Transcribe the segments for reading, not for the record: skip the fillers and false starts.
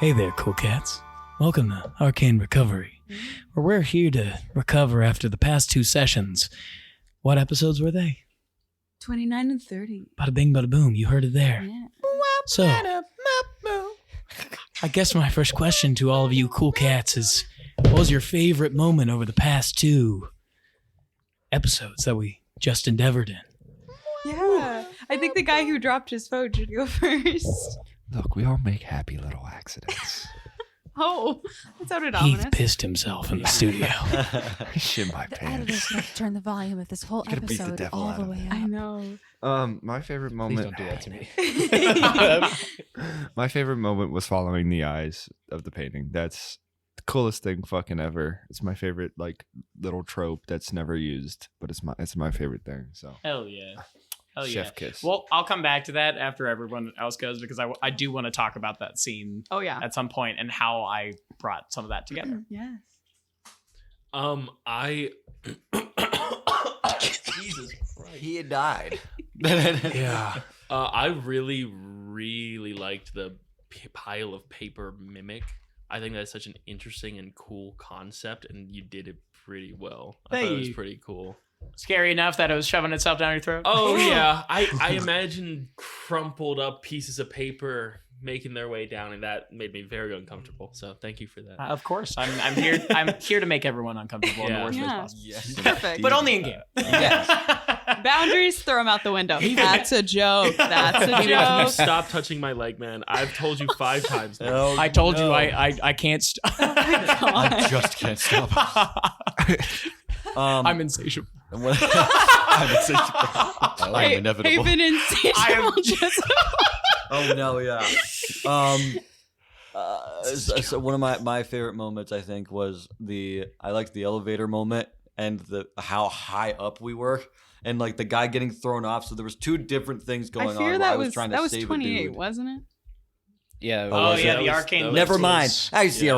Hey there, cool cats. Welcome to Arcane Recovery, where we're here to recover after the past 2 sessions. What episodes were they? 29 and 30. Bada bing, bada boom. You heard it there. Yeah. So, I guess my first question to all of you cool cats is, what was your favorite moment over the past 2 episodes that we just endeavored in? Yeah. I think the guy who dropped his phone should go first. Look, we all make happy little accidents. Oh, that sounded Heath ominous. pissed himself in the studio. Shit my The pants. editor's gonna have to turn the volume of this whole Gotta beat the episode devil all out the of way it. up. I know. My favorite Please moment. don't do that to me. My favorite moment was following the eyes of the painting. That's the coolest thing fucking ever. It's my favorite like little trope that's never used, but it's my favorite thing. So Hell yeah. Hell yeah. chef kiss. Well, I'll come back to that after everyone else goes because I do want to talk about that scene Oh, yeah. at some point and how I brought some of that together. Yes. Jesus Christ. He had died. Yeah. I really liked the pile of paper mimic. I think that's such an interesting and cool concept, and you did it pretty well. I thought it was Hey. pretty cool. Scary enough that it was shoving itself down your throat. Oh yeah, I imagine crumpled up pieces of paper making their way down, and that made me very uncomfortable. So thank you for that. Of course. I'm here. I'm here to make everyone uncomfortable in the Yeah. worst way Yeah. possible. Yes. Perfect. But only in game. Yes. Boundaries, throw them out the window. That's a joke. That's a Even if you joke. stop touching my leg, man. I've told you 5 times now. Oh, I told you no. I can't stop. I just can't stop. I'm insatiable. I'm insatiable. I am inevitable. Haven insatiable. Just Oh no, yeah. So one of my favorite moments, I think, was I liked the elevator moment and how high up we were, and like the guy getting thrown off. So there was 2 different things going I on. fear where that I was trying to that was save 28, a dude. wasn't it? Yeah. Oh, was yeah, it? the arcane. Never mind. was- I see. yeah.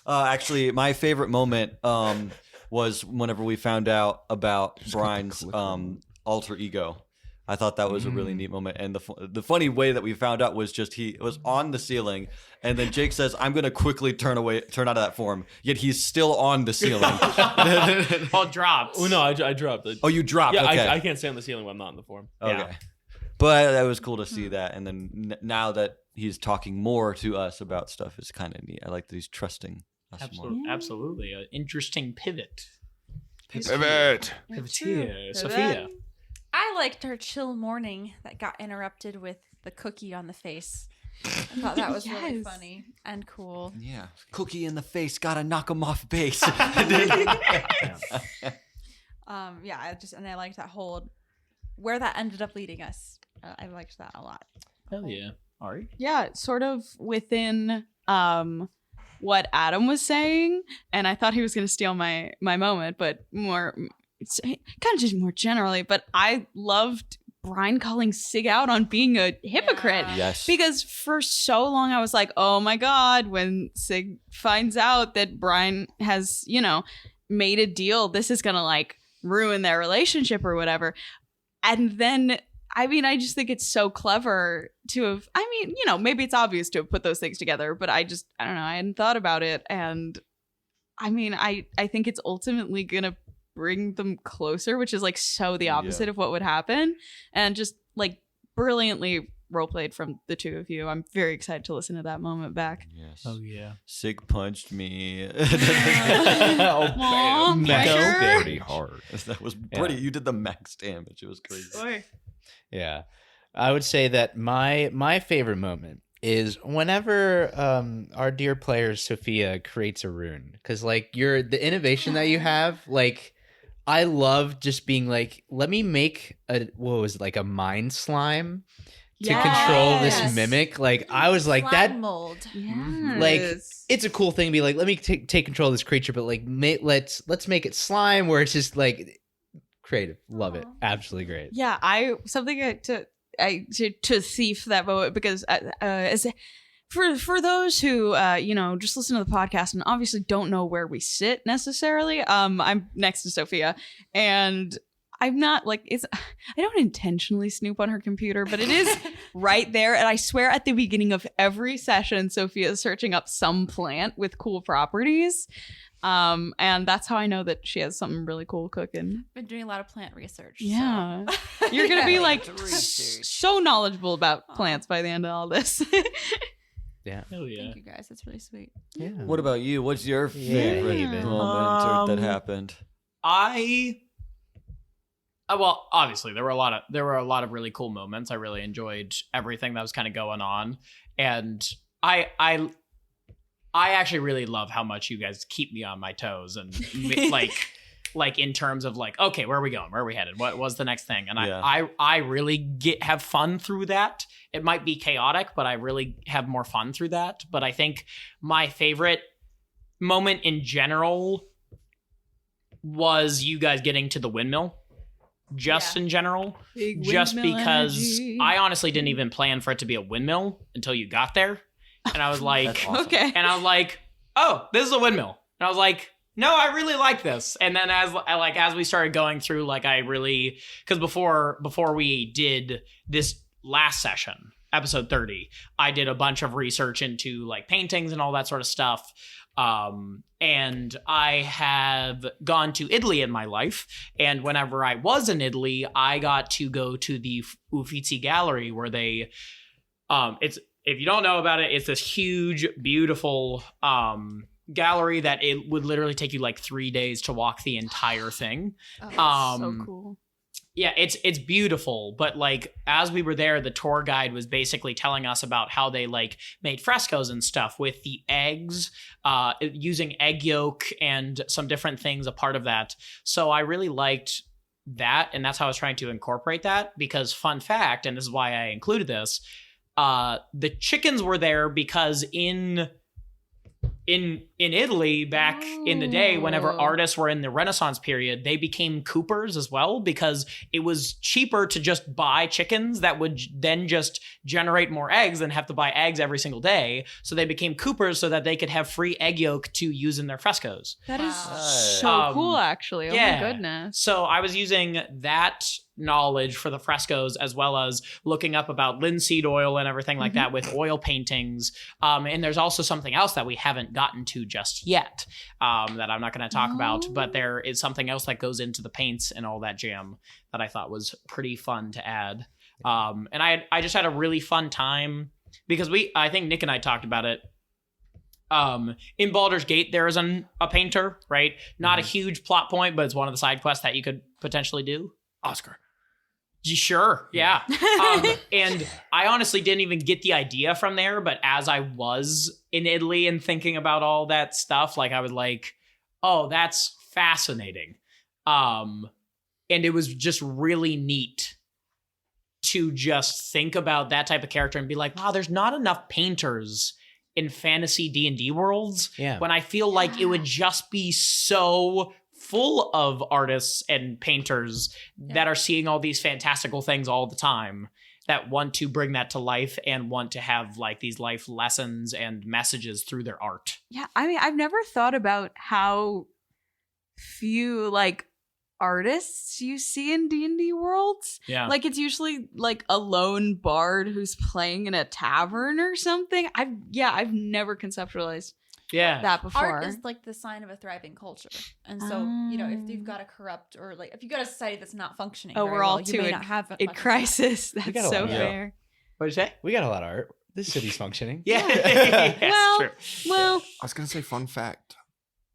Actually, my favorite moment was whenever we found out about Brian's alter ego. I thought that was a really neat moment, and the funny way that we found out was just he was on the ceiling, and then Jake says, "I'm gonna quickly turn out of that form." Yet he's still on the ceiling. All dropped. Oh no, I dropped it. Oh, you dropped. Yeah, okay. I can't stay on the ceiling when I'm not in the form. Okay. Yeah. But it was cool to see that, and then now that he's talking more to us about stuff, it's kind of neat. I like that he's trusting us more. Absolutely. An interesting pivot. Pivot. Pivot here. Sophia. I liked our chill morning that got interrupted with the cookie on the face. I thought that was really Yes. funny and cool. Yeah, cookie in the face, gotta knock him off base. I liked that whole where that ended up leading us. I liked that a lot. Hell yeah. Ari? Yeah, sort of within what Adam was saying, and I thought he was going to steal my moment, but more kind of just more generally. But I loved Brian calling Sig out on being a hypocrite. Yeah. Yes. Because for so long I was like, oh my God, when Sig finds out that Brian has, made a deal, this is going to like ruin their relationship or whatever. And then, I just think it's so clever to have, maybe it's obvious to have put those things together, but I don't know. I hadn't thought about it. And I think it's ultimately going to bring them closer, which is like so the opposite of what would happen. And just like brilliantly role played from the 2 of you. I'm very excited to listen to that moment back. Yes. Oh, yeah. Sig punched me. Aw, pressure. Very hard. That was pretty. You did the max damage. It was crazy. Boy. Yeah, I would say that my favorite moment is whenever our dear player Sophia creates a rune, because like the innovation that you have, like I love just being like, let me make a mind slime to control this Yes. mimic. Like I was like Slime that. mold. Yes. Like it's a cool thing to be like, let me take control of this creature, but like let's make it slime where it's just like creative. Love it. Absolutely great. Yeah, to thief that moment because as for those who just listen to the podcast and obviously don't know where we sit necessarily, I'm next to Sophia, and I'm not like I don't intentionally snoop on her computer, but it is right there. And I swear at the beginning of every session, Sophia is searching up some plant with cool properties. And that's how I know that she has something really cool cooking. Been doing a lot of plant research. Yeah. So. You're going to be like Research. so knowledgeable about plants by the end of all this. Yeah. Hell yeah. Thank you guys. That's really sweet. Yeah. What about you? What's your favorite Yeah. moment that happened? Well, obviously there were a lot of really cool moments. I really enjoyed everything that was kind of going on, and I actually really love how much you guys keep me on my toes and like in terms of like, okay, where are we going? Where are we headed? What was the next thing? And Yeah. I really have fun through that. It might be chaotic, but I really have more fun through that. But I think my favorite moment in general was you guys getting to the windmill. In general, Big just windmill because energy. I honestly didn't even plan for it to be a windmill until you got there, and I was like, That's awesome. Okay. and I was like, oh, this is a windmill, and I was like, no, I really like this. And then as we started going through, like I really, because before we did this last session, episode 30, I did a bunch of research into like paintings and all that sort of stuff. And I have gone to Italy in my life, and whenever I was in Italy, I got to go to the Uffizi Gallery where they, it's, if you don't know about it, it's this huge, beautiful, gallery that it would literally take you like 3 days to walk the entire thing. Oh, so cool. Yeah, it's beautiful, but like as we were there, the tour guide was basically telling us about how they like made frescoes and stuff with the eggs, using egg yolk and some different things a part of that. So I really liked that, and that's how I was trying to incorporate that, because fun fact, and this is why I included this, the chickens were there because in Italy back in the day, whenever artists were in the Renaissance period, they became coopers as well, because it was cheaper to just buy chickens that would then just generate more eggs than have to buy eggs every single day. So they became coopers so that they could have free egg yolk to use in their frescoes. That is Wow. so cool, actually. Oh yeah. my goodness. So I was using that knowledge for the frescoes, as well as looking up about linseed oil and everything like that with oil paintings. And there's also something else that we haven't gotten to just yet, that I'm not going to talk about, but there is something else that goes into the paints and all that jam that I thought was pretty fun to add. And I just had a really fun time, because I think Nick and I talked about it. In Baldur's Gate, there is a painter, right? Not a huge plot point, but it's one of the side quests that you could potentially do. Oscar. Sure, yeah. And I honestly didn't even get the idea from there, but as I was in Italy and thinking about all that stuff, like I was like, oh, that's fascinating. And it was just really neat to just think about that type of character and be like, wow, there's not enough painters in fantasy D&D worlds. Yeah. When I feel like it would just be so full of artists and painters that are seeing all these fantastical things all the time, that want to bring that to life and want to have like these life lessons and messages through their art. Yeah, I mean, I've never thought about how few like artists you see in D&D worlds. Yeah. Like it's usually like a lone bard who's playing in a tavern or something. I've never conceptualized Yeah. that before. Art is like the sign of a thriving culture, and so if you've got a corrupt, or like if you've got a society that's not functioning, Oh, very we're all well, you too may in- not have in much of that. crisis. That's got a so lot, yeah. fair. What'd you say? We got a lot of art. This city's functioning. Yeah. Yes, Well, true. well, I was gonna say fun fact.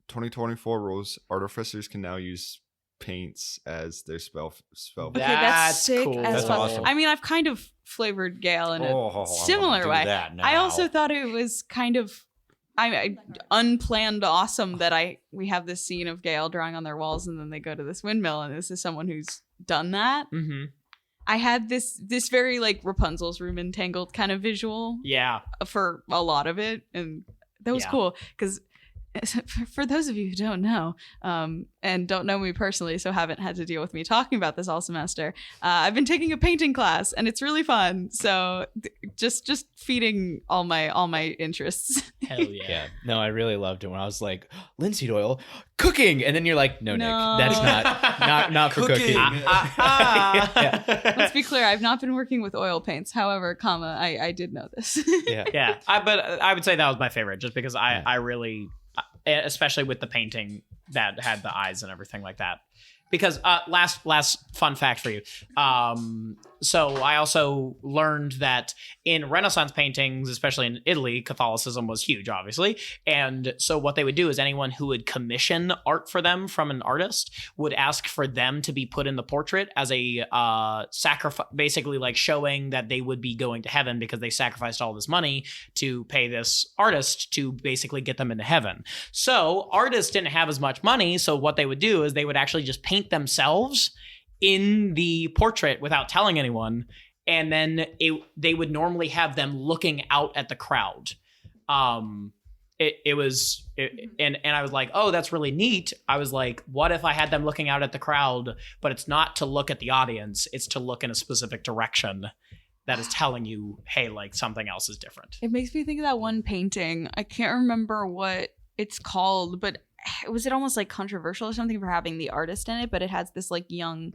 2024 rules: artificers can now use paints as their spell. okay, that's sick cool. as That's fuck. awesome. I mean, I've kind of flavored Gale in a similar way. I also thought it was kind of I unplanned awesome that we have this scene of Gale drawing on their walls, and then they go to this windmill, and this is someone who's done that. Mm-hmm. I had this very like Rapunzel's room entangled kind of visual Yeah. for a lot of it, and that was Yeah. cool because for those of you who don't know and don't know me personally, so haven't had to deal with me talking about this all semester, I've been taking a painting class, and it's really fun. So just feeding all my interests. Hell yeah. Yeah. No, I really loved it when I was like, linseed oil, cooking, and then you're like, no, No. Nick, that's not for cooking. Yeah. Let's be clear, I've not been working with oil paints. However, I did know this. Yeah. Yeah, but I would say that was my favorite, just because I really, especially with the painting that had the eyes and everything like that. Because last fun fact for you. So I also learned that in Renaissance paintings, especially in Italy, Catholicism was huge, obviously. And so what they would do is anyone who would commission art for them from an artist would ask for them to be put in the portrait as a sacrifice, basically like showing that they would be going to heaven because they sacrificed all this money to pay this artist to basically get them into heaven. So artists didn't have as much money. So what they would do is they would actually just paint themselves in the portrait without telling anyone, and then they would normally have them looking out at the crowd. And I was like, oh, that's really neat. I was like, what if I had them looking out at the crowd, but it's not to look at the audience, it's to look in a specific direction that is telling you, hey, like something else is different. It makes me think of that one painting. I can't remember what it's called, but was it almost like controversial or something for having the artist in it? But it has this like young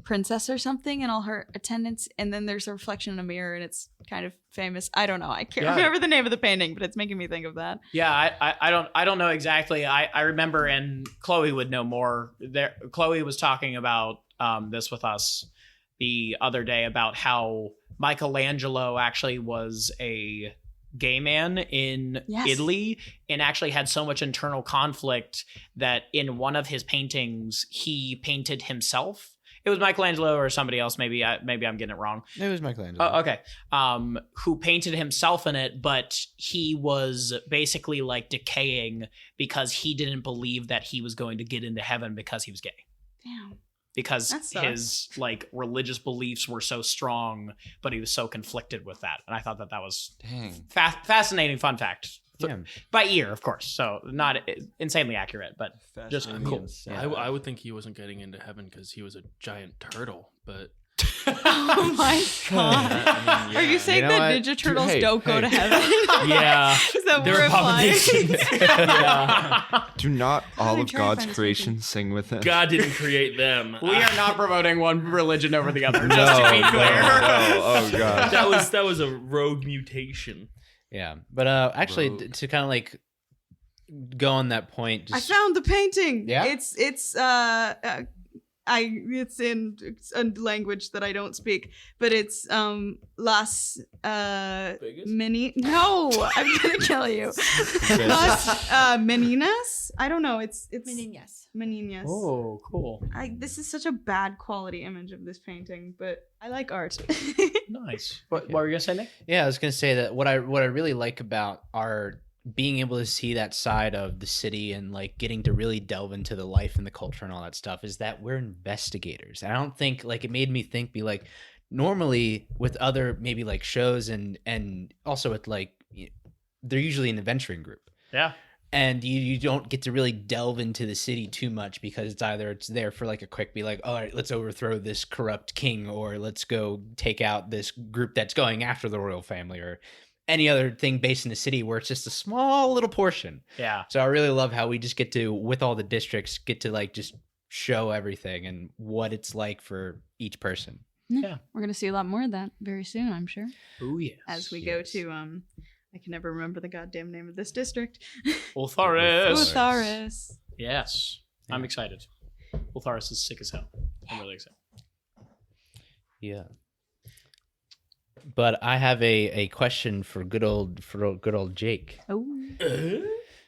princess or something and all her attendants, and then there's a reflection in a mirror, and it's kind of famous. I don't know. I can't remember the name of the painting, but it's making me think of that. Yeah, I don't know exactly. I remember, and Chloe would know more. There, Chloe was talking about this with us the other day about how Michelangelo actually was a gay man in Italy and actually had so much internal conflict that in one of his paintings he painted himself. It was Michelangelo or somebody else. Maybe I'm getting it wrong. It was Michelangelo. Oh, okay. Who painted himself in it, but he was basically like decaying because he didn't believe that he was going to get into heaven because he was gay. Damn. Because his like religious beliefs were so strong, but he was so conflicted with that. And I thought that was fascinating fun fact. Yeah. By ear, of course. So not insanely accurate, but just cool. I would think he wasn't getting into heaven because he was a giant turtle, but Oh my god! I mean, Are you saying You know that what? Ninja Turtles Hey, don't go to heaven? yeah, Is that what they're we're implying? abominations. yeah. Do not all I'm of trying to God's find a creations sing with him? God didn't create them. We are not promoting one religion over the other. No, Just to be no, clear. no. Oh god. that was a rogue mutation. Yeah, but actually, Rogue. to kind of like go on that point, I just found the painting. Yeah? It's in a language that I don't speak, but it's Las Vegas? No, I'm gonna kill you. Las Meninas. I don't know. It's Meninas. Meninas. Oh, cool. This is such a bad quality image of this painting, but I like art. Nice. What were you gonna say, Nick? yeah, I was gonna say that what I really like about our being able to see that side of the city and like getting to really delve into the life and the culture and all that stuff is that we're investigators. And I don't think like it made me think be like normally with other maybe like shows and also with like they're usually an adventuring group. Yeah. And you don't get to really delve into the city too much because it's there for like a quick be like, all right, let's overthrow this corrupt king, or let's go take out this group that's going after the royal family, or any other thing based in the city where it's just a small little portion. Yeah. So I really love how we just get to, with all the districts, get to like just show everything and what it's like for each person. We're gonna see a lot more of that very soon, I'm sure. Oh yes. As we go to I can never remember the goddamn name of this district. Ultharis. Utharis. Yes. I'm excited. Ultharis is sick as hell. I'm really excited. Yeah. But I have a question for good old Jake. Oh.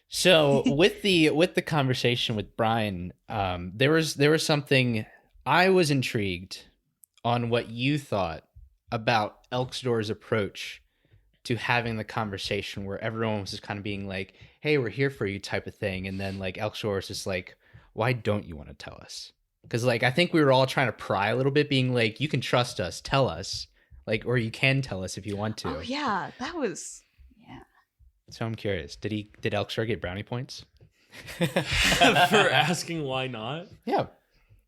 So with the conversation with Brian, there was something I was intrigued on what you thought about Elksdor's approach to having the conversation where everyone was just kind of being like, "Hey, we're here for you," type of thing, and then like Elksdor is just like, "Why don't you want to tell us?" Because like I think we were all trying to pry a little bit, being like, "You can trust us, tell us." Like, or you can tell us if you want to. Oh yeah, that was So I'm curious. Did Elkstar get brownie points? For asking why not. Yeah.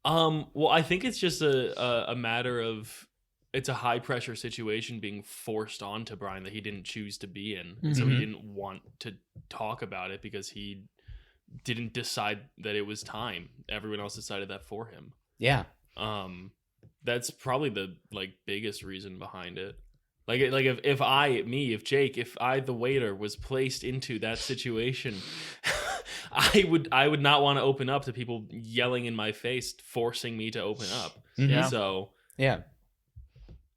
Well, I think it's just a matter of it's a high pressure situation being forced onto Brian that he didn't choose to be in. And so he didn't want to talk about it because he didn't decide that it was time. Everyone else decided that for him. Yeah. That's probably the like biggest reason behind it. Like if Jake, if I, the waiter, was placed into that situation, I would not want to open up to people yelling in my face, forcing me to open up. Yeah. So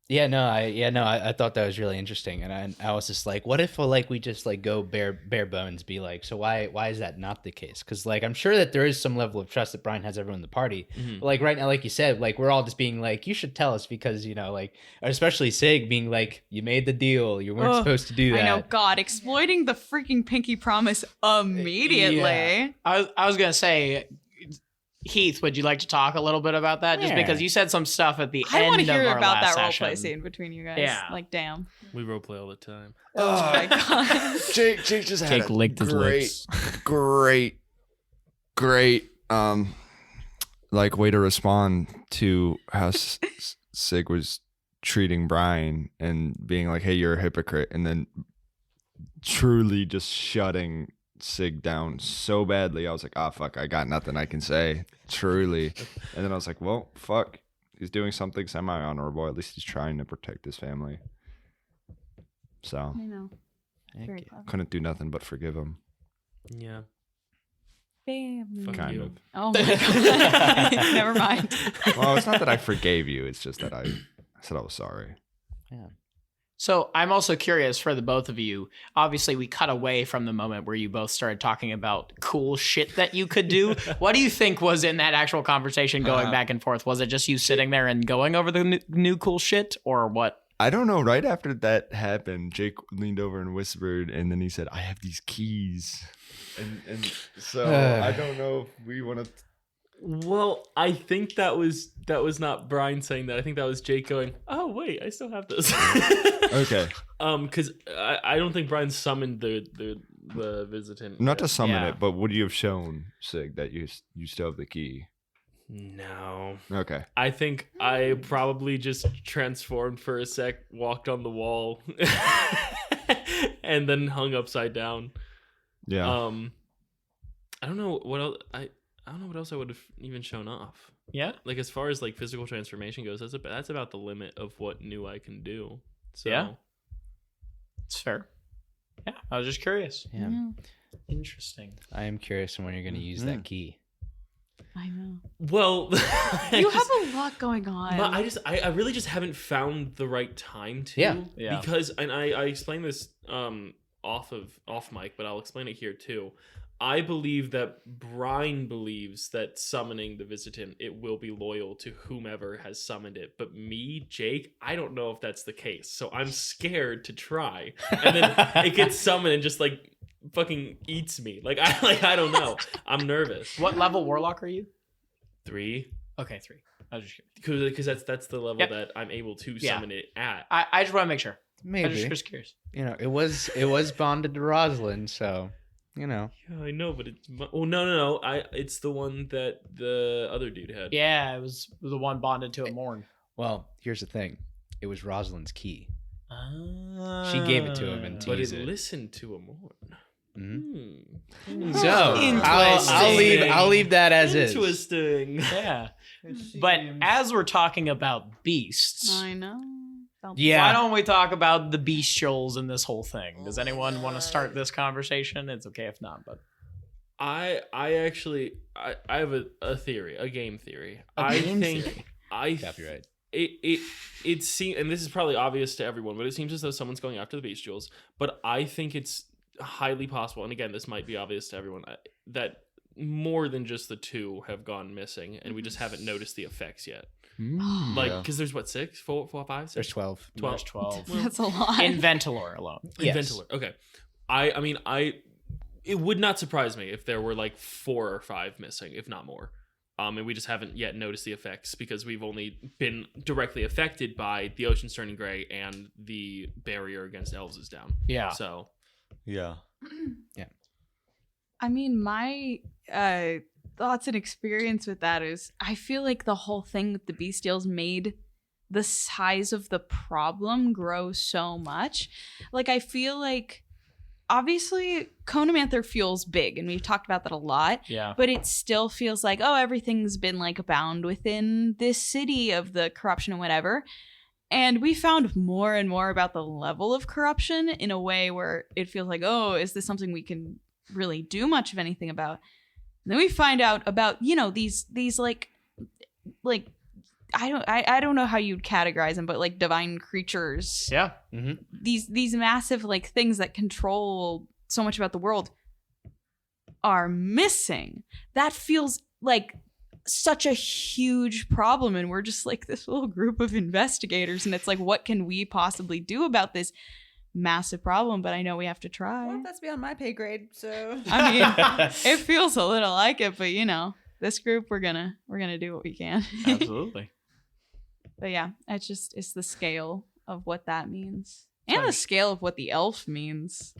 I thought that was really interesting, and I was just like, what if like we just like go bare bones, be like, so why is that not the case? Because like I'm sure that there is some level of trust that Brian has everyone in the party. But, like right now, like you said, like we're all just being like, you should tell us because like especially Sig being like, you made the deal, you weren't supposed to do that. I know, God, exploiting the freaking pinky promise immediately. Yeah. I was gonna say, Heath, would you like to talk a little bit about that? Just because you said some stuff at the end of our I want to hear about that last roleplay session. scene between you guys. Yeah. Like, damn. we roleplay all the time. Oh my God. Jake just had Jake licked his lips. great, like way to respond to how Sig was treating Brian and being like, "Hey, you're a hypocrite," and then truly just shutting Sig down so badly. I was like, "Ah, fuck, I got nothing I can say." Truly, and then I was like, "Well, fuck, he's doing something semi-honorable. At least he's trying to protect his family." So I know. Very clever. couldn't do nothing but forgive him. Yeah. Family. Fuck Kind you. of. Oh my God. Never mind. Well, it's not that I forgave you. It's just that I said I was sorry. So I'm also curious for the both of you. Obviously, we cut away from the moment where you both started talking about cool shit that you could do. What do you think was in that actual conversation going back and forth? Was it just you sitting there and going over the new cool shit, or what? I don't know. Right after that happened, Jake leaned over and whispered, and then he said, "I have these keys," and so I don't know if we want to. Well, I think that was not Brian saying that. I think that was Jake going, "Oh wait, I still have this." Okay. Because I don't think Brian summoned the visitant. Not yet. to summon Yeah. it, but would you have shown Sig that you still have the key? No. Okay. I think I probably just transformed for a sec, walked on the wall, and then hung upside down. Yeah. I don't know what else. I don't know what else I would have even shown off. Yeah. Like as far as like physical transformation goes, that's about the limit of what new I can do. So Yeah. It's fair. Yeah, I was just curious. Yeah. Interesting. I am curious on when you're going to use that key. I know. well, You have a lot going on. But I really just haven't found the right time to. Yeah. Because and I explained this off mic, but I'll explain it here too. I believe that Brian believes that summoning the visitant, it will be loyal to whomever has summoned it. But me, Jake, I don't know if that's the case. So I'm scared to try. And then it gets summoned and just like fucking eats me. I don't know. I'm nervous. What level warlock are you? 3. Okay, 3. I was just curious. Because that's the level that I'm able to summon it at. I just want to make sure. I Maybe. just curious. It was bonded to Rosalind, so Yeah, I know, but it's no. It's the one that the other dude had. Yeah, it was the one bonded to a Morn. Well, here's the thing. It was Rosalind's key. Ah, She gave it to him and but teased it it. listened to a more. So I'll leave that as is. Interesting. Yeah. But as we're talking about beasts, I know. Yeah. why don't we talk about the bestials in this whole thing? Does anyone want to start this conversation? It's okay if not, but I actually have a theory, a game theory. Copyright. It seems, and this is probably obvious to everyone, but it seems as though someone's going after the bestials. But I think it's highly possible, and again, this might be obvious to everyone, that more than just the 2 have gone missing, and we just haven't noticed the effects yet. Like, because there's what, 6, 4, 5, 6? There's 12. there's 12. That's a lot. In Ventilor alone. Yes. Ventilor. Okay. I mean, it would not surprise me if there were like 4 or 5 missing, if not more. And we just haven't yet noticed the effects because we've only been directly affected by the ocean's turning gray and the barrier against elves is down. Yeah. So Yeah. I mean, my thoughts and experience with that is I feel like the whole thing with the bestials made the size of the problem grow so much. Like, I feel like obviously Conomanther feels big, and we've talked about that a lot. Yeah. But it still feels like, oh, everything's been like bound within this city of the corruption and whatever. And we found more and more about the level of corruption in a way where it feels like, oh, is this something we can really do much of anything about? And then we find out about, you know, these like I don't know how you'd categorize them, but like divine creatures. Yeah. These massive like things that control so much about the world are missing. That feels like such a huge problem, and we're just like this little group of investigators, and it's like, what can we possibly do about this massive problem? But I know we have to try. Well, that's beyond my pay grade, so I mean, it feels a little like it, but you know, this group, we're gonna do what we can. Absolutely. But yeah, it's the scale of what that means, and the scale of what the elf means.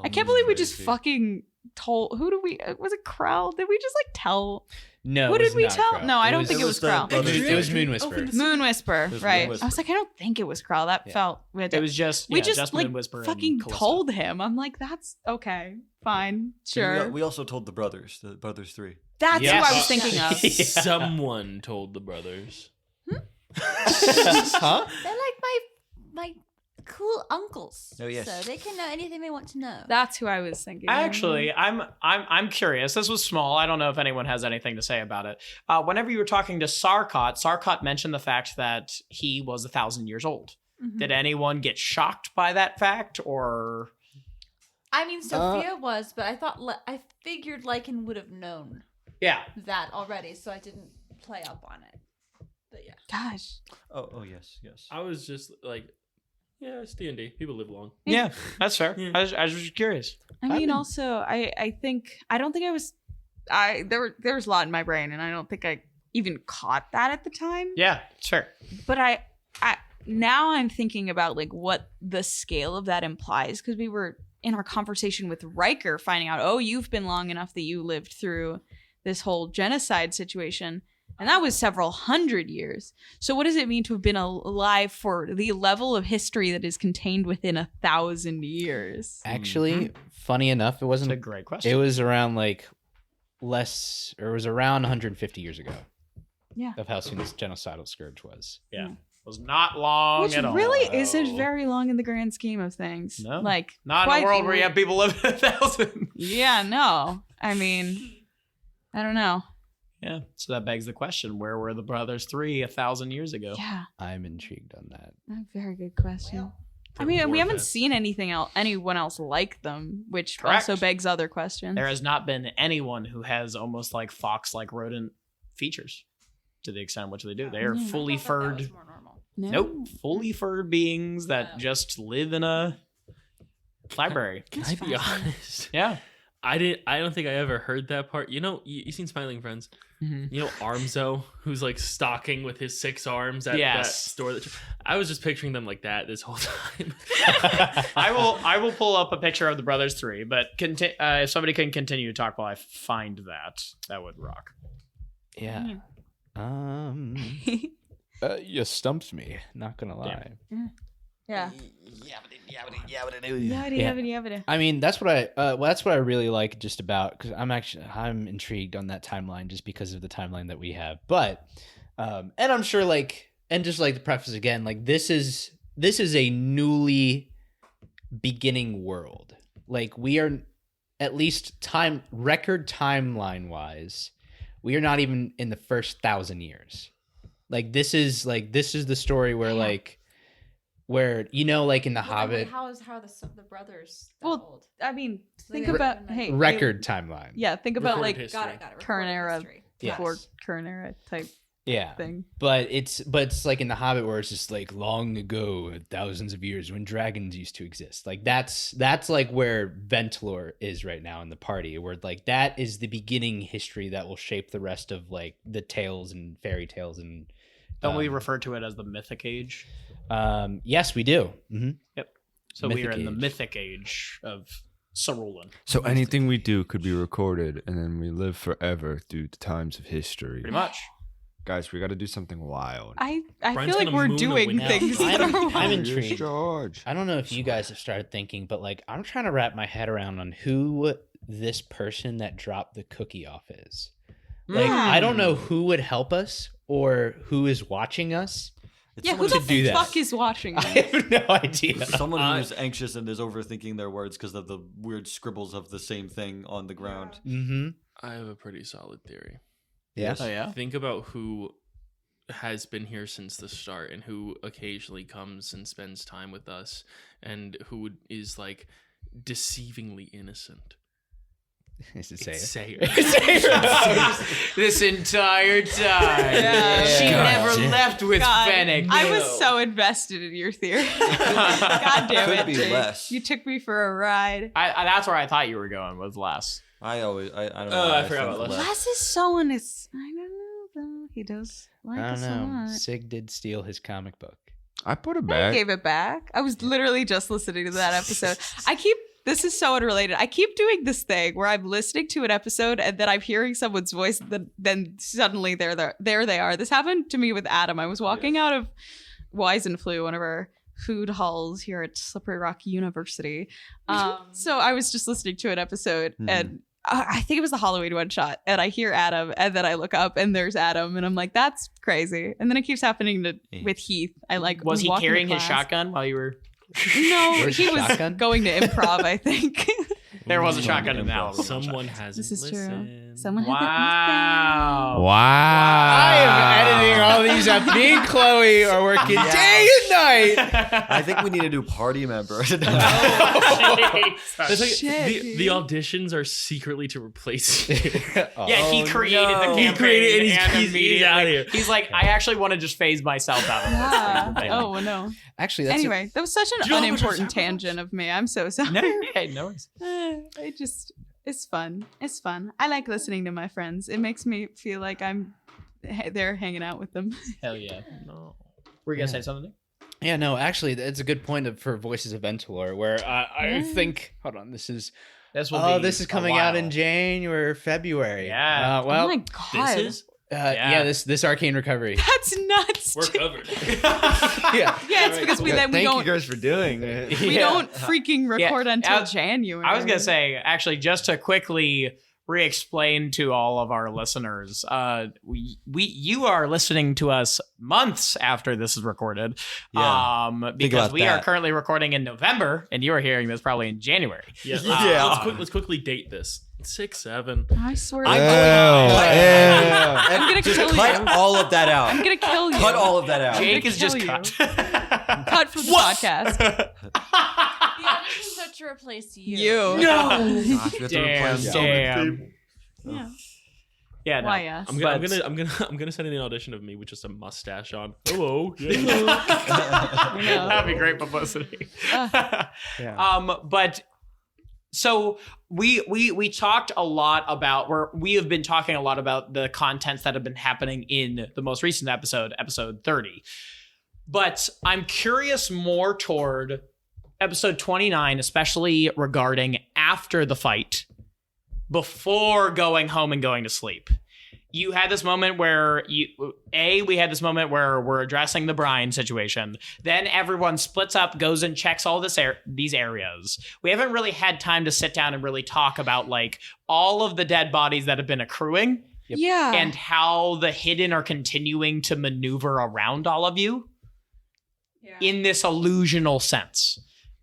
I can't believe we just fucking told. Who did we? Was it Krell? Did we just like tell? No. Who it did was we not tell? Crow. No, I don't think it was the Krell. brothers. It was Moon Whisper. Moon Whisper, was right? Moon I was like, I don't think it was Krell. That felt. It was just we just Jasmine like Whisper fucking and Callista. told him. I'm like, that's okay, fine, sure. We also told the brothers 3. That's Yes. who I was thinking of. Someone told the brothers. Huh? they're like my cool uncles. Oh, yes. So they can know anything they want to know. That's who I was thinking. of. Actually, I'm curious. This was small. I don't know if anyone has anything to say about it. Whenever you were talking to Sarkot mentioned the fact that he was 1,000 years old. Mhm. Did anyone get shocked by that fact, or? I mean, Sophia was, but I figured Lycan would have known Yeah. that already, so I didn't play up on it. But yeah. Gosh. Oh yes. I was just like, yeah, it's D&D. People live long. Yeah, that's fair. Yeah. I was just curious. I mean, also, I think I don't think I was. There was a lot in my brain, and I don't think I even caught that at the time. Yeah, it's fair. But I now I'm thinking about like what the scale of that implies, because we were in our conversation with Riker finding out, oh, you've been long enough that you lived through this whole genocide situation. And that was several hundred years. So what does it mean to have been alive for the level of history that is contained within 1,000 years? Actually, funny enough, it That's wasn't. a great question. It was around like it was around 150 years ago. Yeah. Of how soon this genocidal scourge was. It was not long Which at all. really isn't very long in the grand scheme of things. No. Like, Not in quite a world where you have people living 1,000. Yeah, no. I mean, I don't know. Yeah. So that begs the question: where were the brothers 3 1,000 years ago? Yeah, I'm intrigued on that. a very good question. I mean, we haven't seen anyone else like them, which Correct. also begs other questions. There has not been anyone who has almost like fox-like rodent features, to the extent which they do. They are Yeah. fully furred. No. Nope, fully furred beings that No. just live in a library. Can That's I be fascinating. honest? Yeah. I don't think I ever heard that part. You know, you seen Smiling Friends? Mm-hmm. You know Armzo, who's like stalking with his 6 arms at that Yes. store. I was just picturing them like that this whole time. I will pull up a picture of the brothers 3, but if somebody can continue to talk while I find that would rock. Yeah. You stumped me. Not gonna lie. Yeah. Yeah. I mean, that's what I really like just about, because I'm intrigued on that timeline just because of the timeline that we have. But and I'm sure and just like the preface again, like this is a newly beginning world. Like we are, at least record timeline wise, we are not even in the first 1,000 years. Like this is the story where where like in the Hobbit, How are the brothers that Well, old? I mean, So think they about would've been, hey, record timeline. Yeah, think about Recorded like history. Got it. current Recorded era history. Yes. before current era type Yeah. thing. But it's like in the Hobbit where it's just like long ago, thousands of years when dragons used to exist. Like that's like where Ventlor is right now in the party, where like that is the beginning history that will shape the rest of like the tales and fairy tales and. Don't we refer to it as the Mythic Age? Yes, we do. Mm-hmm. Yep. So we Mythic are in the Age. Mythic Age of Cerulean. So anything we do could be recorded, and then we live forever through the times of history. Pretty much. guys, we got to do something wild. I Brian's feel like gonna we're moon a doing window. things that I'm, are I'm wild. intrigued. George. I don't know if you guys have started thinking, but like I'm trying to wrap my head around on who this person that dropped the cookie off is. Like I don't know who would help us or who is watching us. It's Yeah, who someone the do that. fuck is watching I this? have no idea. Someone who's anxious and is overthinking their words because of the weird scribbles of the same thing on the ground. Mm-hmm. I have a pretty solid theory. Yeah. Oh yeah. Think about who has been here since the start and who occasionally comes and spends time with us and who is like deceivingly innocent. Is it It's Saya? Saya. This entire time. Yeah. She God never damn. left with God, Fennec. I was so invested in your theory. God damn Could it, be Jake. less. You took me for a ride. I that's where I thought you were going with Les. I don't know. Oh, why I forgot think about Les. Les. Les is so honest. I don't know though. He does like I don't us a know. lot. Sig did steal his comic book. I put it I back. gave it back. I was literally just listening to that episode. This is so unrelated. I keep doing this thing where I'm listening to an episode and then I'm hearing someone's voice. Then suddenly there they are. This happened to me with Adam. I was walking out of Weisenflu, one of our food halls here at Slippery Rock University. So I was just listening to an episode and I think it was the Halloween one shot, and I hear Adam, and then I look up, and there's Adam, and I'm like, "That's crazy." And then it keeps happening with Heath. I like Was he walking to carrying his class. shotgun while you were? No, Where's he the was shotgun? going to improv. I think There was a shotgun in the house. Someone hasn't this is true. listened. Someone Wow. Wow. I am editing all these up. Me and Chloe are working day and night. I think we need a new party member. It's like Shit, the auditions are secretly to replace you. Yeah, he created the campaign. He created it and he's immediately- out of here. He's like, I actually want to just phase myself out of this. Yeah. Oh no. Actually, that's Anyway, that was such an Job is unimportant sacrifice. tangent of me. I'm so sorry. No, hey, no worries. It's fun. It's fun. I like listening to my friends. It makes me feel like I'm there hanging out with them. Hell yeah. No. Were you gonna say something? Yeah, no, actually, it's a good point for Voices of Ventilor, where I think, hold on, this is coming out in January or February. Yeah. Well, oh my god. This is yeah, this Arcane Recovery. That's nuts. we're dude. covered. yeah. Yeah, it's because we Thank you don't guys for doing it. we don't freaking record until I- January. I was gonna say, actually, just to quickly re-explain to all of our listeners, you are listening to us months after this is recorded. Yeah. Because about we are that. currently recording in November, and you are hearing this probably in January. Yeah. Yeah. Let's quickly date this. 6, 7. I swear. I'm I'm gonna just kill cut you. all of that out. I'm gonna kill you. Cut all of that out. Jake is just kill you. cut. Cut from the podcast. The auditions are to replace you. You. Gosh, we have to Damn, replace so many people. damn. Yeah. Yeah, no. Why yes? I'm gonna send in an audition of me with just a mustache on. Hello. That'd be great publicity. But so we talked a lot about we have been talking a lot about the contents that have been happening in the most recent episode 30. But I'm curious more toward episode 29, especially regarding after the fight, before going home and going to sleep. You had this moment where we had this moment where we're addressing the Brian situation. Then everyone splits up, goes and checks all these areas. We haven't really had time to sit down and really talk about like all of the dead bodies that have been accruing Yeah. and how the hidden are continuing to maneuver around all of you in this illusional sense.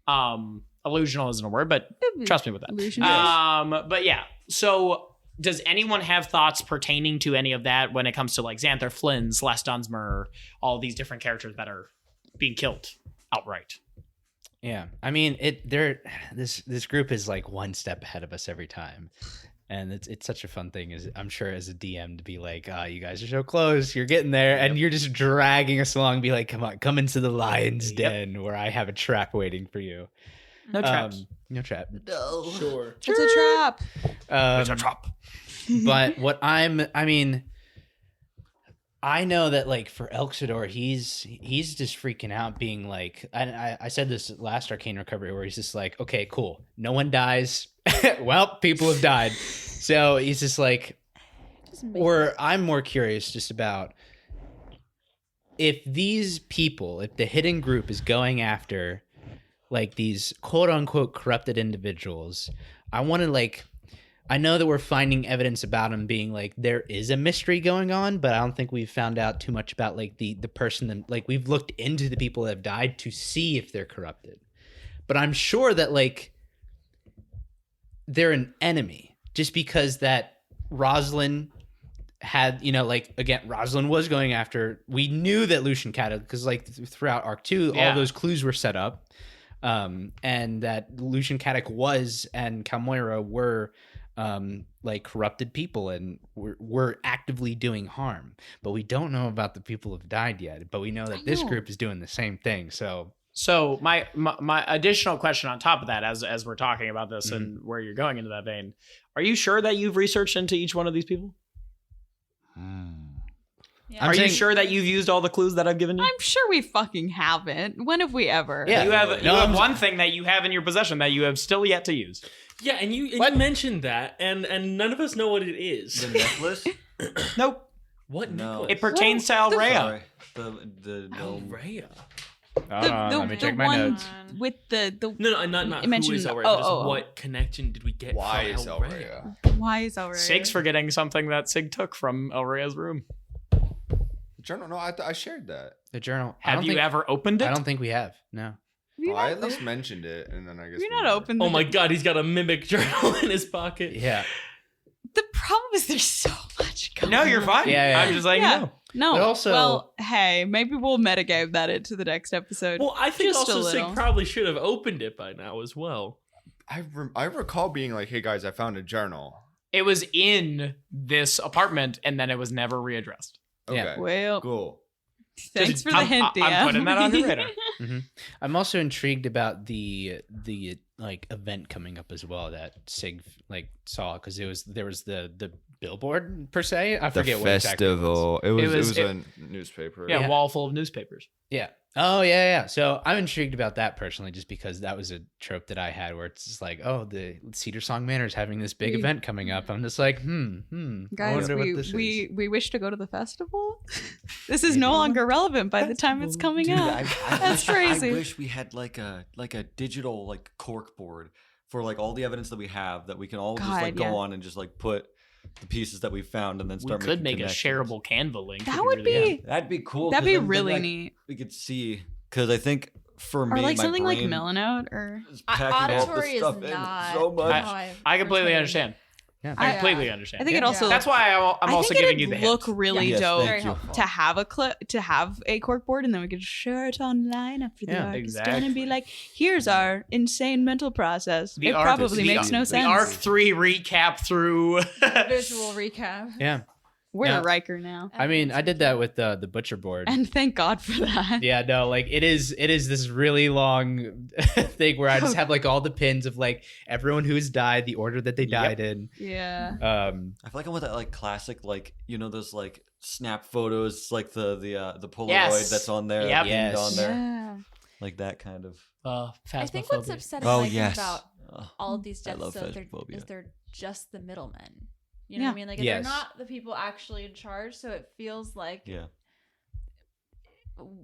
Illusional isn't a word, but trust me with that. Illusion. But yeah, so does anyone have thoughts pertaining to any of that when it comes to like Xanther Flynn, Celeste Dunsmore, all these different characters that are being killed outright? Yeah, I mean, this group is like one step ahead of us every time, and it's such a fun thing. I'm sure as a DM to be like, you guys are so close, you're getting there, and you're just dragging us along. Be like, come into the lion's den where I have a trap waiting for you. No traps. No trap. Sure. It's a trap. It's a trap. But I know that like for Elxidor, he's just freaking out, being like, I said this last Arcane Recovery where he's just like, okay, cool, no one dies. Well, people have died, so he's just like, or I'm more curious just about if these people, if the hidden group is going after like these quote unquote corrupted individuals, I want to like, I know that we're finding evidence about them being like, there is a mystery going on, but I don't think we've found out too much about like the person that like we've looked into the people that have died to see if they're corrupted. But I'm sure that like they're an enemy just because that Rosalind had, you know, like again, Rosalind was going after, we knew that Lucian Caddock, because like throughout Arc 2, all those clues were set up. And that Lucian Caddock was and Calmoira were like corrupted people and were actively doing harm. But we don't know about the people who've died yet. But we know that this group is doing the same thing. So my additional question on top of that, as we're talking about this and where you're going into that vein, are you sure that you've researched into each one of these people? Yeah. Are you sure that you've used all the clues that I've given you? I'm sure we fucking haven't. When have we ever? Yeah, you have one thing that you have in your possession that you have still yet to use. Yeah, and you mentioned that, and none of us know what it is. The necklace? Nope. What No. necklace? It pertains to Alrea. Sorry. The gnome. Alrea. let me check my one notes. with the No, not it who is mentioned- Alrea. oh, Just oh, oh. what connection did we get Why from is Alrea? Elrea? why is Aurelia? Sig's forgetting something that Sig took from Alrea's room. Journal? No, I shared that. The journal. I Have don't you think- ever opened it? I don't think we have. No. Well, I at least mentioned it, and then I guess You're we not never- open. Oh my god, he's got a mimic journal in his pocket. Yeah. The problem is there's so much going No, you're on. fine. Yeah. I'm just letting Yeah. you know. No. But also- well, hey, maybe we'll metagame that into the next episode. Well, I think Just a also Sig little. probably should have opened it by now as well. I recall being like, "Hey guys, I found a journal." It was in this apartment, and then it was never readdressed. Okay, Yeah. Well, cool. thanks for the hint, DM. I'm putting that on your radar. I'm also intrigued about the like event coming up as well that Sig like saw, because there was the billboard per se. I The forget what exactly it was. festival. It was was- a newspaper. Yeah, Yeah. wall full of newspapers. Yeah. Oh yeah. So I'm intrigued about that personally, just because that was a trope that I had where it's just like, oh, the Cedar Song Manor is having this big event coming up. I'm just like, I Guys, wonder what this is. we wish to go to the festival. This is no longer relevant by the time it's coming Dude, out. That's I crazy. wish we had like a digital like cork board for like all the evidence that we have that we can all just like God, go yeah. on and just like put the pieces that we found and then We start could make making a connections. shareable Canva link. That if you would really- be That'd be cool. that'd 'cause be then, really like, neat. We could see because I think for me, Or like my something like brain Milanote or is packing all Auditory this is stuff in not so much. how I've I completely portrayed. understand. Yeah. I completely understand. I think it also That's why I'm I also think giving you it'd the look hint. really Yes, dope thank you. to have a cork board, and then we could share it online after the Yeah, arc is done exactly. and be like, here's our insane mental process. The it arc probably is- makes no The sense. Arc 3 recap through. Visual recap. Yeah. We're Yeah. Riker now. I mean, I did that with the butcher board. And thank God for that. Yeah, no, like it is this really long thing where I just have like all the pins of like everyone who's died, the order that they died in. Yeah. I feel like I want that like classic, like those like snap photos, like the Polaroid Yes. that's on there, Yep. pinned Yes. on there, Yeah. like that kind of. I think what's Phasmophobia. upsetting Oh, like, yes. about Oh, all of these I deaths love though, phasmophobia. is they're just the middlemen. You know Yeah. what I mean? Like Yes. they're not the people actually in charge, so it feels like yeah.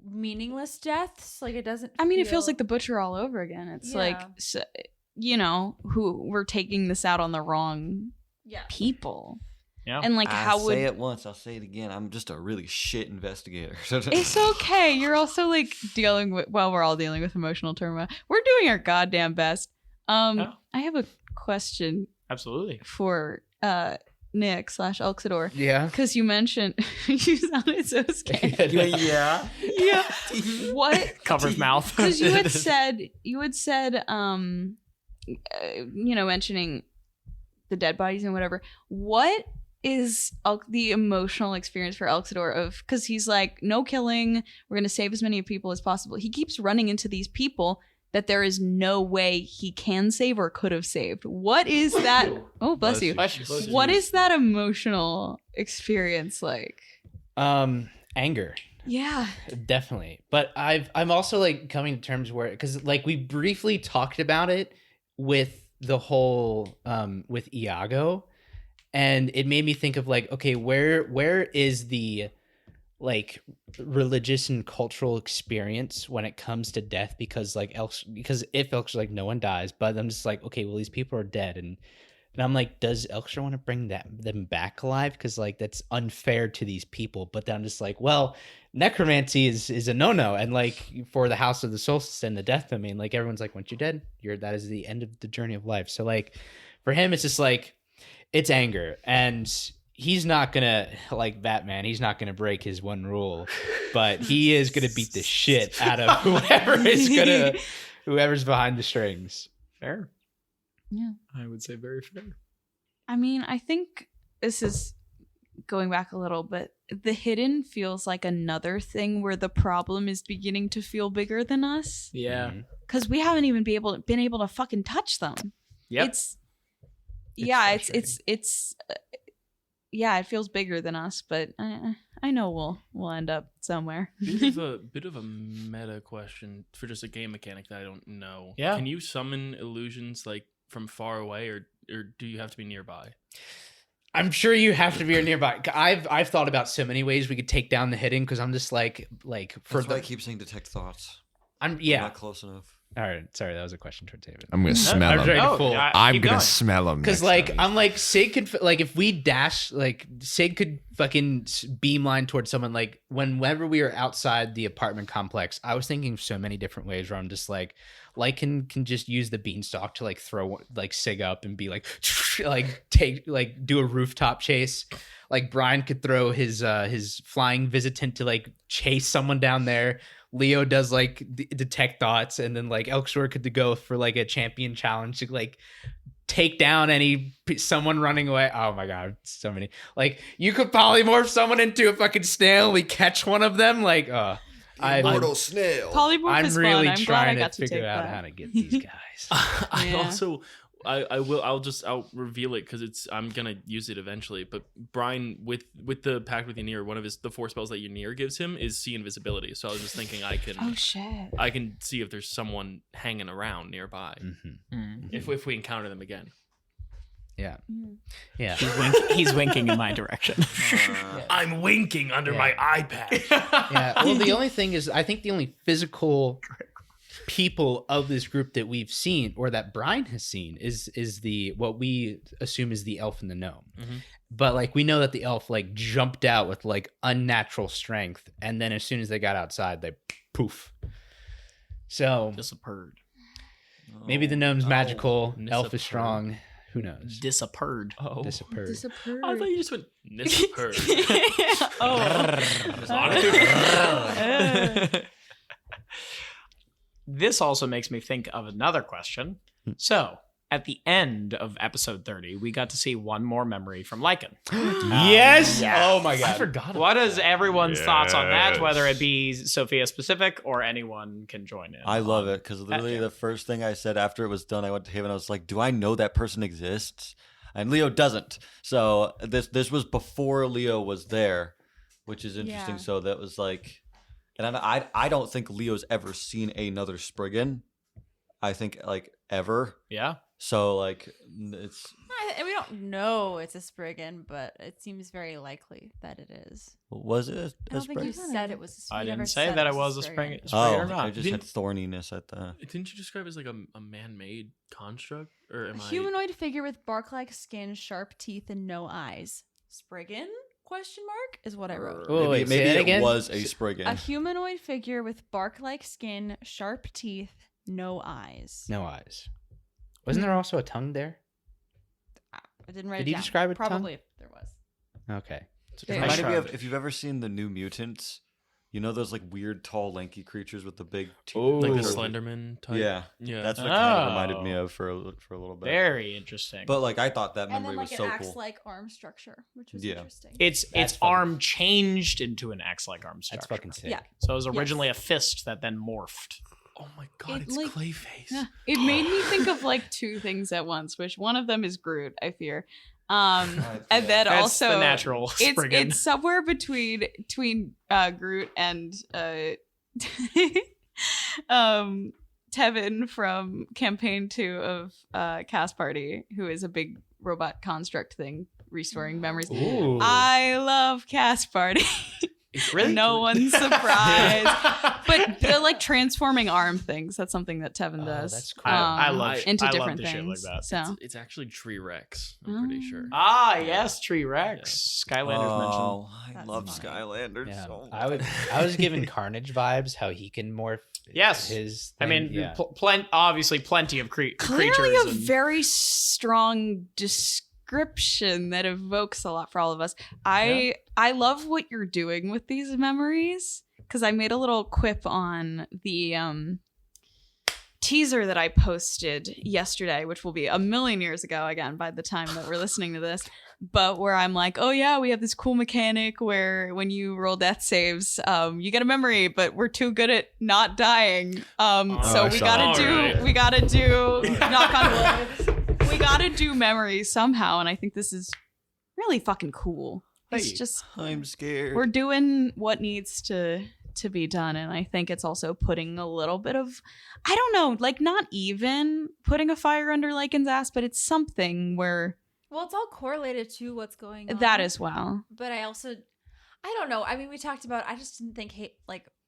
meaningless deaths. Like it doesn't. I mean, it feels feel- like the butcher all over again. It's Yeah. like, who we're taking this out on the wrong yeah. people. Yeah. And like, I how would say it once, I'll say it again. I'm just a really shit investigator. it's okay. You're also like dealing with. Well, we're all dealing with emotional turmoil. We're doing our goddamn best. Oh. I have a question Absolutely. for Nick / Elxidor, Yeah. because you mentioned you sounded so scared. yeah. Yeah. What? Covers mouth. Because you had said mentioning the dead bodies and whatever. What is the emotional experience for Elxidor of, because he's like, no killing, we're gonna save as many people as possible. He keeps running into these people that there is no way he can save or could have saved. What is that? Oh, bless you. What is that emotional experience like? Anger. Yeah. Definitely. But I'm also like coming to terms where, because like we briefly talked about it with the whole with Iago, and it made me think of like, okay, where is the like religious and cultural experience when it comes to death? Because like because if Elk's like no one dies, but I'm just like, okay, well these people are dead, and I'm like, does Elkster want to bring them back alive? Because like that's unfair to these people. But then I'm just like, well, necromancy is a no-no, and like for the House of the Solstice and the death domain, like everyone's like, once you're dead, that is the end of the journey of life. So like for him, it's just like it's anger, and he's not gonna, like Batman, he's not gonna break his one rule, but he is gonna beat the shit out of whoever's behind the strings. Fair. Yeah. I would say very fair. I mean, I think this is going back a little, but the hidden feels like another thing where the problem is beginning to feel bigger than us. Yeah. Because we haven't even been able to fucking touch them. Yep. It feels bigger than us, but I know we'll end up somewhere. Bit of a meta question for just a game mechanic that I don't know. Yeah. Can you summon illusions like from far away, or do you have to be nearby? I'm sure you have to be nearby. I've thought about so many ways we could take down the hidden, because I'm just like for That's why I keep saying detect thoughts. I'm Not close enough. All right, sorry, that was a question towards David. I'm gonna smell I'm trying him. to fool. I'm gonna smell him. Because like I'm like Sig could like if we dash like Sig could fucking beamline towards someone. Like whenever we were outside the apartment complex, I was thinking of so many different ways where I'm just like can just use the beanstalk to like throw like Sig up and be like do a rooftop chase. Like Brian could throw his flying visitant to like chase someone down there. Leo does like detect thoughts, and then like Elkshore could go for like a champion challenge to like take down someone running away. Oh my god, so many. Like you could polymorph someone into a fucking snail. We catch one of them. Like Immortal snail. Polymorph I'm is really fun. I'm glad trying I got to to take figure out that. how to get these guys. I'll reveal it because I'm gonna use it eventually. But Brian, with the pact with Ynir, one of the 4 spells that Ynir gives him is see invisibility. So I was just thinking I can see if there's someone hanging around nearby if we encounter them again. Yeah. Mm. Yeah. He's winking in my direction. I'm winking under my iPad. Yeah. Well, the only thing is, I think the only physical people of this group that we've seen, or that Brian has seen, is the what we assume is the elf and the gnome. Mhm. But like we know that the elf like jumped out with like unnatural strength, and then as soon as they got outside, they poof. So Disappeared. maybe the gnome's magical, elf Nissapurd. is strong. Who knows? Disappeared. Oh, Disappeared. I thought you just went Nissapurd. This also makes me think of another question. So, at the end of episode 30, we got to see one more memory from Lycan. Yes. Oh my god. I forgot. What is everyone's thoughts on that? Yes. Whether it be Sophia specific or anyone can join in. I love it because literally yeah. the first thing I said after it was done, I went to him and I was like, "Do I know that person exists?" And Leo doesn't. So this was before Leo was there, which is interesting. Yeah. So that was like, and I don't think Leo's ever seen another Spriggan. I think like ever. Yeah. So like it's We don't know it's a Spriggan, but it seems very likely that it is. was it? I don't think you said it was. I you didn't never say said that it was a Spriggan. Spriggan or Oh, not. I just had thorniness at the. Didn't you describe it as like a man-made construct, or am A humanoid figure with bark-like skin, sharp teeth, and no eyes. Spriggan? Question mark is what I wrote. Oh, wait, say maybe that it again? was a Spriggan. A humanoid figure with bark-like skin, sharp teeth, no eyes. No eyes. Wasn't there also a tongue there? I didn't write Did it you down. describe it, Tom? Probably if there was. Okay. It Yeah. reminded me of if you've ever seen the New Mutants. You know those like weird, tall, lanky creatures with the big teeth. Oh. like the Sort of- Slenderman type? Yeah, Yeah. that's what it kind of Oh. reminded me of for a little bit. Very interesting. But like I thought that And memory then like was it so acts cool. like arm structure, which was Yeah. interesting. It's That's funny. arm changed into an X-like arm structure. That's fucking sick. Yeah. So it was originally a fist that then morphed. Oh my god, It, it's like- Clayface. Yeah. It made me think of like 2 things at once, which one of them is Groot, I fear. And then That's also the natural Spriggan. it's somewhere between Groot and Tevin from campaign 2 of Cast Party, who is a big robot construct thing. restoring memories. Ooh. I love Cast Party. Really? No one's surprised. But the like transforming arm things, that's something that Tevin does. that's cool. I love into I love different the things. shit like that. So It's actually Tree Rex. I'm pretty sure. Ah, yes, Tree Rex. Skylanders mentioned. Oh, I That's love funny. Skylanders Yeah, so much. I was given Carnage vibes. How he can morph. Yes. his. I thing, mean, yeah. obviously plenty of creatures. clearly a and- very strong description that evokes a lot for all of us. I love what you're doing with these memories, because I made a little quip on the teaser that I posted yesterday, which will be a million years ago again by the time that we're listening to this, but where I'm like, oh yeah, we have this cool mechanic where when you roll death saves, you get a memory, but we're too good at not dying. So I we saw gotta that. we gotta do knock on wood. We gotta do memories somehow, and I think this is really fucking cool. It's Hey. just I'm scared. we're doing what needs to be done, and I think it's also putting a little bit of, I don't know, like not even putting a fire under Lycan's ass, but it's something where Well, it's all correlated to what's going on. that as well. But I don't know. I mean, we talked about. I just didn't think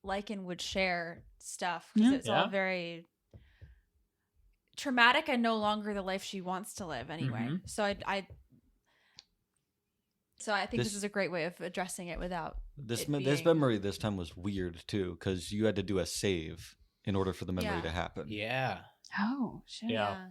Lycan would share stuff because Yeah. it's Yeah. all very traumatic and no longer the life she wants to live anyway. Mhm. So I think this This- is a great way of addressing it without This it this being- memory this time was weird too, because you had to do a save in order for the memory Yeah. to happen. Yeah. Oh shit. Yeah.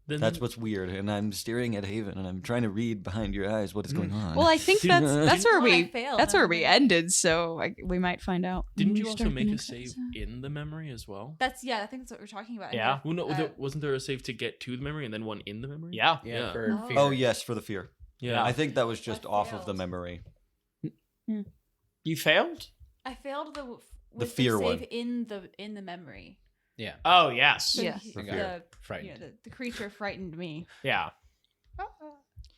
Then That's what's weird, and I'm staring at Haven, and I'm trying to read behind your eyes what is going on. Well, I think that's where Well, I we failed. that's where we ended. So we might find out. when Didn't we you also start the make a next save episode. in the memory as well? I think that's what we're talking about. Yeah. Well, no, Uh, wasn't there a save to get to the memory and then one in the memory? Yeah. Yeah. Yeah. For Oh. fear. Oh yes, for the fear. Yeah. I think that was just I off of the failed. memory. You failed? I failed with fear save one. in the memory. Yeah. Oh, yes. So Yeah. For the, fear. the, Frightened. the creature frightened me. Yeah.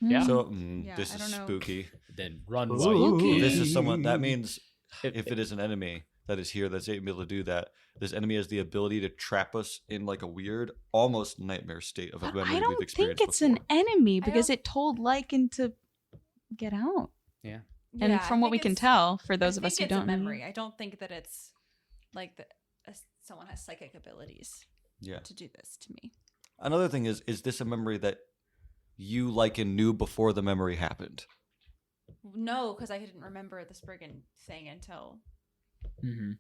Yeah. So Yeah, this I is don't know. spooky. Then run Ooh. while you can. This is someone. That means If- if it is an enemy that is here that's able to do that, this enemy has the ability to trap us in like a weird, almost nightmare state of a But memory I we've don't think experienced it's before. an enemy I because don't- it told Lycan to get out. And Yeah, from I what we think can it's- tell, for I those of think us who it's don't a know. memory. I don't think that it's like someone has psychic abilities Yeah. to do this to me. Another thing is this a memory that you knew before the memory happened? No, because I didn't remember the Spriggan thing until Mm-hmm.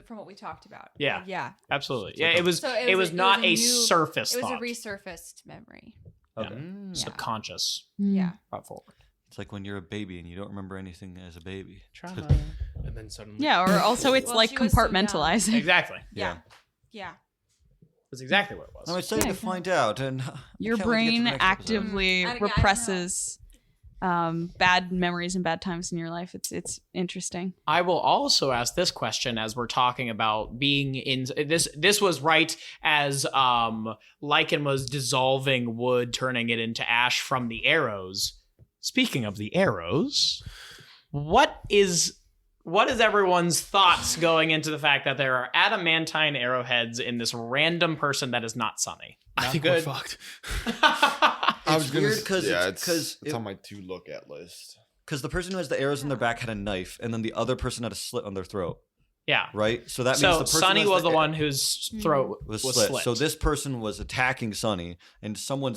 from what we talked about. Yeah. Yeah. Absolutely. It's Yeah, like it was So it was not a new- surface It was thought. a resurfaced memory. Okay. Mm. Yeah. Subconscious. Yeah. Brought forward. It's like when you're a baby and you don't remember anything as a baby. Trauma. And then suddenly. Yeah, or also it's Well, like she was so young. compartmentalizing. Exactly. Yeah. Yeah. That's exactly what it was. I'm excited Yeah, to find out. And I Your can't wait to get to brain the next episode. actively I don't know. represses bad memories and bad times in your life. It's interesting. I will also ask this question as we're talking about being in this. This was right as Lycan was dissolving wood, turning it into ash from the arrows. Speaking of the arrows, what is everyone's thoughts going into the fact that there are adamantine arrowheads in this random person that is not Sunny? I think good. we're fucked. It's weird because it's on my to look at list. the person who has the arrows in their back had a knife, and then the other person had a slit on their throat, Yeah. right? So that means So the person Sunny who has was the one whose throat was was slit. slit. So this person was attacking Sunny, and someone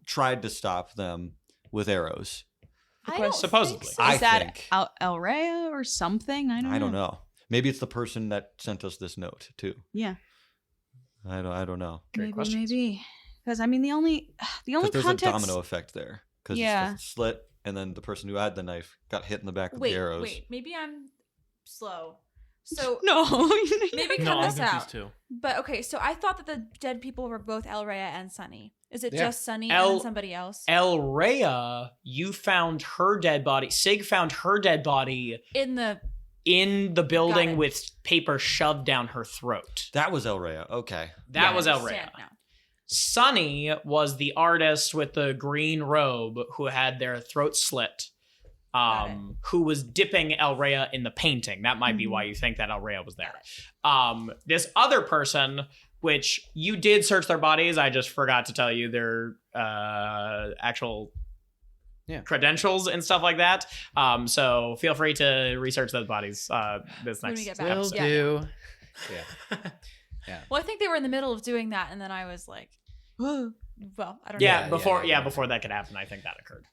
tried to stop them with arrows. I don't Supposedly. think so. I Is that think. El Rey or something? I don't know. Maybe it's the person that sent us this note too. Yeah, I don't know. Great questions. maybe. Because I mean, the only Because there's context. a domino effect there. Because Yeah. it's slit, and then the person who had the knife got hit in the back with Wait, the arrows. wait. Maybe I'm slow. So No, maybe cut No, I'm this out. confused too. But okay, so I thought that the dead people were both El Rhea and Sunny. Is it Yeah. just Sunny El- and somebody else? El Rhea, you found her dead body. Sig found her dead body In the in the building it. with paper shoved down her throat. That was El Rhea. Okay. That I was El Rhea. understand now. Sunny was the artist with the green robe who had their throat slit, Got it. who was dipping El Rhea in the painting. That might be Mm-hmm. why you think that El Rhea was there. This other person, which you did search their bodies, I just forgot to tell you their actual credentials and stuff like that. So feel free to research those bodies this When next we get back. Will episode. do. Yeah. Well, I think they were in the middle of doing that, and then I was like, well, I don't know. Yeah, Yeah. before that could happen, I think that occurred.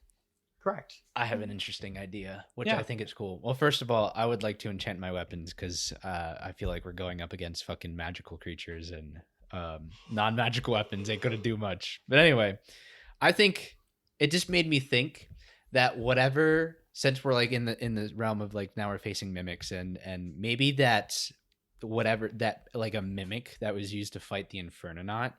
Correct. I have an interesting idea, which Yeah. I think is cool. Well, first of all, I would like to enchant my weapons because I feel like we're going up against fucking magical creatures and non-magical weapons ain't gonna do much. But anyway, I think it just made me think that whatever, since we're like in the realm of like now we're facing mimics and maybe that's whatever that like a mimic that was used to fight the Infernonaut.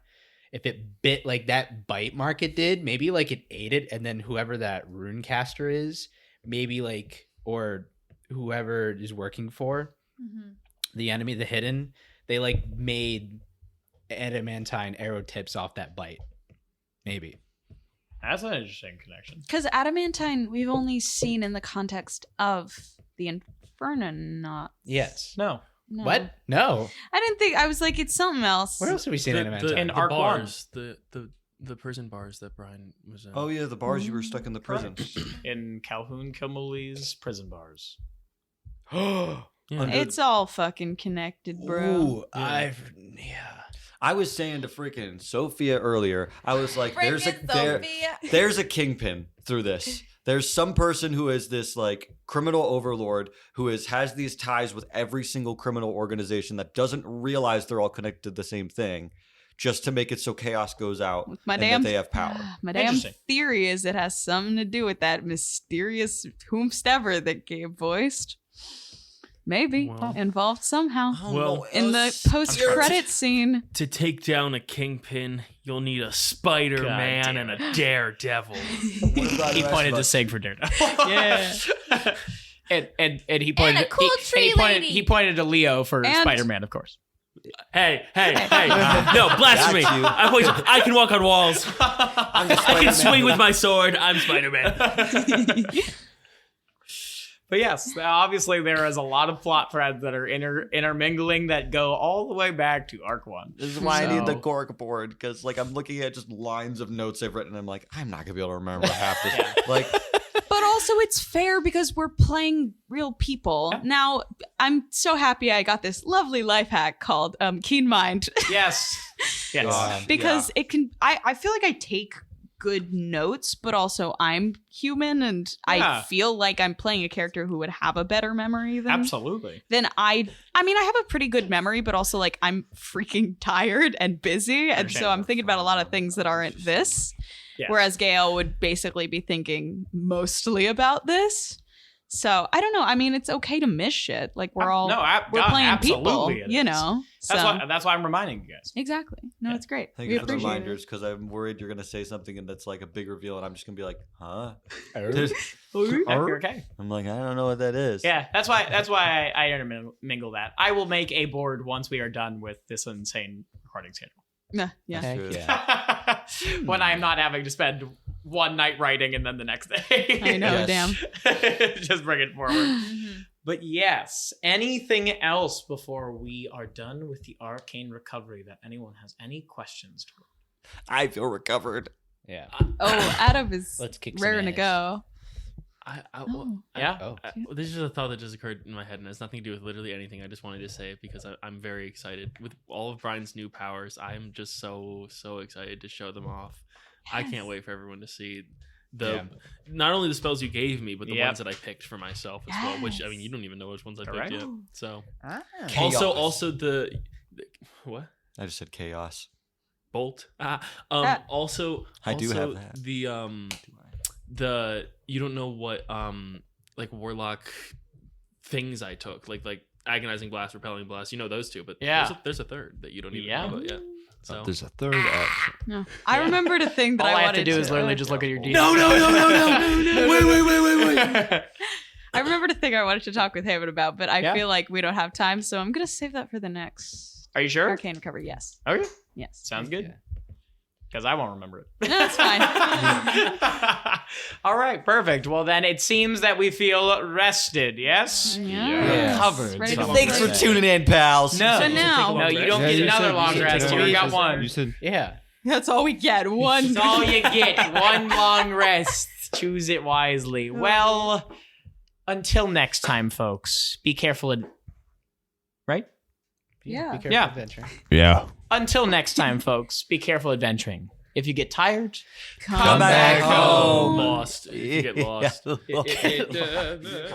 If it bit like that bite mark it did, maybe like it ate it, and then whoever that rune caster is, maybe like, or whoever is working for the enemy, the hidden, they like made adamantine arrow tips off that bite. Maybe. That's an interesting connection. Because adamantine we've only seen in the context of the Infernonaut. Yes. No. No. What? No. I didn't think. I was like, it's something else. What else have we seen in adamantine? in the Arc bars, the prison bars that Brian was in. Oh yeah, the bars you were stuck in the prison. In Calhoun Kilmouly's prison bars. Yeah. It's all fucking connected, bro. Ooh, Yeah. I was saying to freaking Sophia earlier, I was like, there's a kingpin through this. There's some person who is this like criminal overlord who has these ties with every single criminal organization that doesn't realize they're all connected to the same thing, just to make it so chaos goes out My and damn that they have power. My damn Interesting. theory is it has something to do with that mysterious whomstever that Gabe voiced. Maybe Well- involved somehow Well, in the post-credit scene. to take down a kingpin, you'll need a Spider-Man God and damn a Daredevil. He pointed to Sig for Daredevil. Yeah. and he pointed And a cool tree lady. he pointed to Leo for And- Spider-Man, of course. Hey! No, blasphemy! Got you. I can walk on walls. I'm the I can Spider-Man swing who- with my sword. I'm Spider-Man. But yes, obviously there is a lot of plot threads that are intermingling that go all the way back to Arc 1. This is why I need the So- cork board, because like I'm looking at just lines of notes I've written and I'm like, I'm not gonna be able to remember half this. Yeah. Like But also it's fair because we're playing real people. Yeah. Now, I'm so happy I got this lovely life hack called Keen Mind. Yes. Yes. God. because it can I feel like I take good notes, but also I'm human and Yeah. I feel like I'm playing a character who would have a better memory than Absolutely. I mean I have a pretty good memory, but also like I'm freaking tired and busy, and so I'm thinking about a lot of things that aren't this. Yeah. Whereas Gail would basically be thinking mostly about this. So I don't know. I mean, it's okay to miss shit. Like we're all we're playing people, absolutely it you is. know. That's why I'm reminding you guys. Exactly. No, Yeah. it's great. thank We you for the appreciate it. reminders, because I'm worried you're gonna say something and that's like a big reveal and I'm just gonna be like, huh? Yeah, you're okay. I'm like, I don't know what that is. Yeah, that's why I intermingle that. I will make a board once we are done with this insane recording schedule. Yeah. Heck Good. yeah. When I'm not having to spend one night writing and then the next day. I know, Yes. damn. Just bring it forward. But yes, anything else before we are done with the Arcane Recovery that anyone has any questions for? I feel recovered. Yeah. Oh, Adam is Let's kick some raring to ass. go. Yeah? Oh. This is just a thought that just occurred in my head, and it has nothing to do with literally anything. I just wanted to say it because I'm very excited with all of Brian's new powers. I'm just so excited to show them off. I can't wait for everyone to see not only the spells you gave me, but the Yep. ones that I picked for myself as well. Which I mean, you don't even know which ones I Correct. picked yet. So Chaos. also the what I just said chaos. bolt. Also, I do also have that. the you don't know what like warlock things I took like agonizing blast, repelling blast. You know those two, but Yeah. there's a third that you don't even Yeah. know about yet. So There's a third option. No, I remembered a thing that All I I have to wanted do is literally just look at your D. no. Wait. I remembered a thing I wanted to talk with Haven about, but I Yeah. feel like we don't have time, so I'm gonna save that for the next Are you sure? Arcane Recovery. Yes. Okay. Yes. Sounds good. Because I won't remember it. No, it's fine. All right, perfect. Well, then it seems that we feel rested, yes? Yes. Covered. Ready to Someone Thanks for said. tuning in, pals. No, So now- no, you don't Yeah, get you another said- long you rest. said- You got you one. said Yeah. That's all we get. One. That's all you get. One long rest. Choose it wisely. Well, until next time, folks. Be careful. Right? Yeah. Be careful Yeah. adventuring. Yeah. Until next time, folks. Be careful adventuring. If you get tired, Come back home. Lost. If you get lost. Yeah. It- This is-